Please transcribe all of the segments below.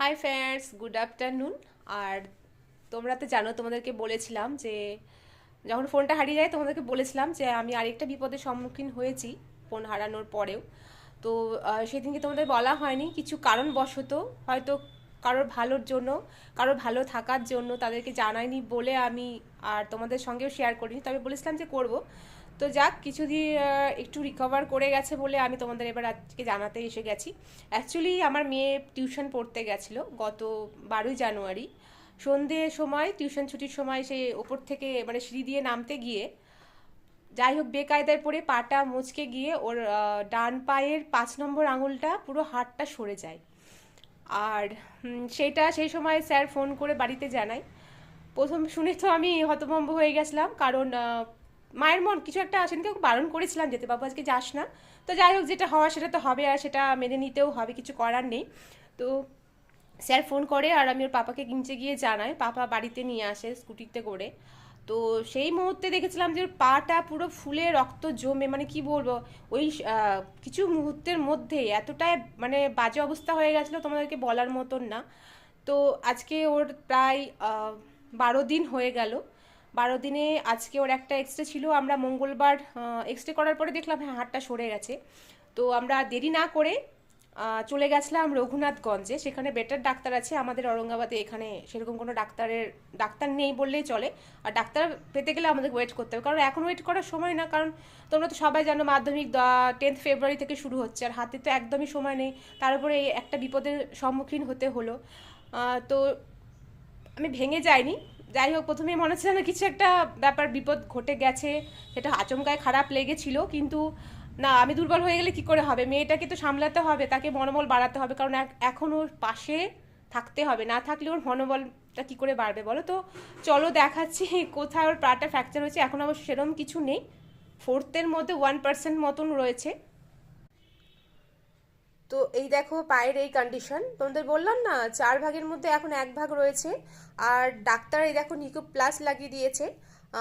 High friends, good afternoon. আর তোমরা তো জানো, তোমাদেরকে বলেছিলাম যে যখন ফোনটা হারিয়ে যায় তোমাদেরকে বলেছিলাম যে আমি আরেকটা বিপদের সম্মুখীন হয়েছি ফোন হারানোর পরেও। তো সেদিনকে তোমাদের বলা হয়নি কিছু কারণবশত, হয়তো কারোর ভালোর জন্য, কারোর ভালো থাকার জন্য তাদেরকে জানাইনি বলে আমি আর তোমাদের সঙ্গেও শেয়ার করিনি, তবে বলেছিলাম যে করব। তো যাক, কিছুদিন একটু রিকভার করে গেছে বলে আমি তোমাদের এবার আজকে জানাতে এসে গেছি। অ্যাকচুয়ালি আমার মেয়ে টিউশন পড়তে গেছিলো গত 12ই জানুয়ারি সন্ধ্যে সময়, টিউশন ছুটির সময় সে ওপর থেকে মানে সিঁড়ি দিয়ে নামতে গিয়ে যাই হোক বেকায়দায় পড়ে পাটা মুচকে গিয়ে ওর ডান পায়ের 5 নম্বর আঙুলটা পুরো হাড়টা সরে যায়। আর সেটা সেই সময় স্যার ফোন করে বাড়িতে জানায়। প্রথম শুনে তো আমি হতভম্ব হয়ে গেছিলাম, কারণ মায়ের মন কিছু একটা সেদিনকে ওকে বারণ করেছিলাম যেতে, বাবু আজকে যাস না। তো যাই হোক, যেটা হওয়া সেটা তো হবে, আর সেটা মেনে নিতেও হবে, কিছু করার নেই। তো স্যার ফোন করে আর আমি ওর পাপাকে কিনতে গিয়ে জানাই, পাপা বাড়িতে নিয়ে আসে স্কুটিতে করে। তো সেই মুহূর্তে দেখেছিলাম যে ওর পাটা পুরো ফুলে রক্ত জমে, মানে কি বলবো, ওই কিছু মুহূর্তের মধ্যে এতটাই মানে বাজে অবস্থা হয়ে গেছিলো তোমাদেরকে বলার মতন না। তো আজকে ওর প্রায় 12 দিন হয়ে গেল। 12 দিনে আজকে ওর একটা এক্সরে ছিল, আমরা মঙ্গলবার এক্সরে করার পরে দেখলাম হ্যাঁ হাড়টা সরে গেছে। তো আমরা দেরি না করে চলে গেছিলাম রঘুনাথগঞ্জে, সেখানে বেটার ডাক্তার আছে। আমাদের ঔরঙ্গাবাদে এখানে সেরকম কোনো ডাক্তার নেই বললেই চলে। আর ডাক্তার পেতে গেলে আমাদের ওয়েট করতে হবে, কারণ এখন ওয়েট করার সময় না, কারণ তোমরা তো সবাই জানো মাধ্যমিক 10 ফেব্রুয়ারি থেকে শুরু হচ্ছে, আর হাতে তো একদমই সময় নেই। তার উপরে এই একটা বিপদের সম্মুখীন হতে হলো। তো আমি ভেঙে যাইনি। যাই হোক, প্রথমে মনে হচ্ছে না কিছু একটা ব্যাপার বিপদ ঘটে গেছে, সেটা আচমকায় খারাপ লেগেছিল, কিন্তু না, আমি দুর্বল হয়ে গেলে কি করে হবে, মেয়েটাকে তো সামলাতে হবে, তাকে মনোবল বাড়াতে হবে, কারণ এখন ওর পাশে থাকতে হবে, না থাকলে ওর মনোবলটা কি করে বাড়বে বলো তো। চলো দেখাচ্ছি কোথায় ওর পাটা ফ্র্যাকচার হয়েছে। এখন অবশ্য সেরকম কিছু নেই, ফোর্থের মধ্যে 1% মতন রয়েছে। তো এই দেখো পায়ের এই কন্ডিশন, তোমাদের বললাম না 4 ভাগের মধ্যে এখন 1 ভাগ রয়েছে। আর ডাক্তার এই দেখো নিকো প্লাস লাগিয়ে দিয়েছে।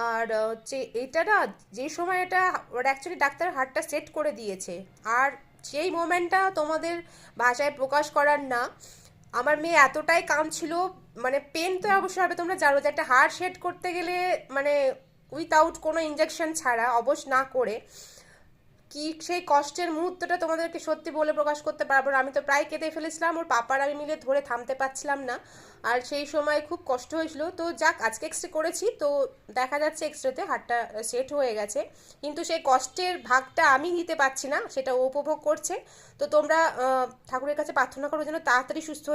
আর হচ্ছে এইটা না, যে সময় এটা ওর অ্যাকচুয়ালি ডাক্তার হাতটা সেট করে দিয়েছে, আর সেই মোমেন্টটা তোমাদের ভাষায় প্রকাশ করার না। আমার মেয়ে এতটাই কাঁদছিল, মানে পেন তো অবশ্যই হবে, তোমরা জানো যে একটা হাড় সেট করতে গেলে মানে উইথাউট কোনো ইঞ্জেকশন ছাড়া, অবশ না করে, কি সেই কষ্টের মুহূর্তটা তোমাদেরকে সত্যি বলে প্রকাশ করতে পারবো না। আমি তো প্রায় কেঁদে ফেলেছিলাম, ওর পাপার আমি মিলে ধরে থামতে পারছিলাম না। আর সেই সময় খুব কষ্ট হয়েছিল। তো যাক, আজকে এক্সরে করেছি, তো দেখা যাচ্ছে এক্সরেতে হাড়টা সেট হয়ে গেছে, কিন্তু সেই কষ্টের ভাগটা আমি দিতে পারছি না, সেটা ও উপভোগ করছে। তো তোমরা ঠাকুরের কাছে প্রার্থনা করো যেন তাড়াতাড়ি সুস্থ হয়ে